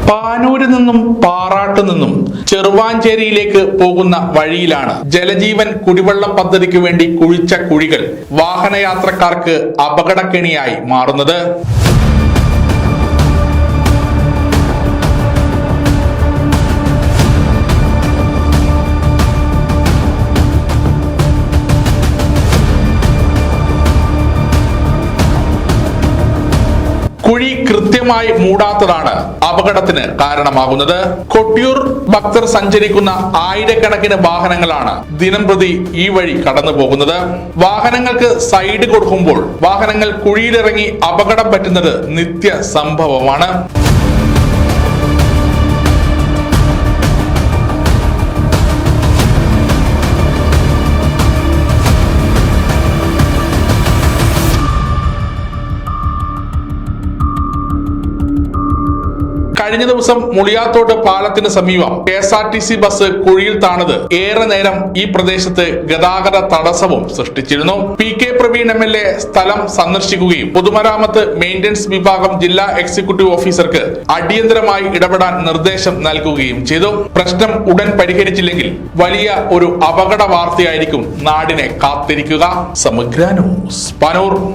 പാനൂരിൽ നിന്നും പാറാട്ട് നിന്നും ചെറുവാഞ്ചേരിയിലേക്ക് പോകുന്ന വഴിയിലാണ് ജലജീവൻ കുടിവെള്ള പദ്ധതിക്ക് വേണ്ടി കുഴിച്ച കുഴികൾ വാഹനയാത്രക്കാർക്ക് അപകടക്കെണിയായി മാറുന്നത്. കുഴി കൃത്യമായി മൂടാത്തതാണ് അപകടത്തിന് കാരണമാകുന്നത്. കൊട്ടിയൂർ ഭക്തർ സഞ്ചരിക്കുന്ന ആയിരക്കണക്കിന് വാഹനങ്ങളാണ് ദിനംപ്രതി ഈ വഴി കടന്നു പോകുന്നത്. വാഹനങ്ങൾക്ക് സൈഡ് കൊടുക്കുമ്പോൾ വാഹനങ്ങൾ കുഴിയിലിറങ്ങി അപകടം പറ്റുന്നത് നിത്യ സംഭവമാണ്. കഴിഞ്ഞ ദിവസം മുളിയാത്തോട് പാലത്തിന് സമീപം KSRTC ബസ് കുഴിയിൽ താണത് ഏറെ നേരം ഈ പ്രദേശത്ത് ഗതാഗത തടസ്സവും സൃഷ്ടിച്ചിരുന്നു. PK പ്രവീൺ MLA സ്ഥലം സന്ദർശിക്കുകയും പൊതുമരാമത്ത് മെയിന്റനൻസ് വിഭാഗം ജില്ലാ എക്സിക്യൂട്ടീവ് ഓഫീസർക്ക് അടിയന്തരമായി ഇടപെടാൻ നിർദ്ദേശം നൽകുകയും ചെയ്തു. പ്രശ്നം ഉടൻ പരിഹരിച്ചില്ലെങ്കിൽ വലിയ ഒരു അപകട വാർത്തയായിരിക്കും നാടിനെ കാത്തിരിക്കുക. സമഗ്ര ന്യൂസ്, പാനൂർ.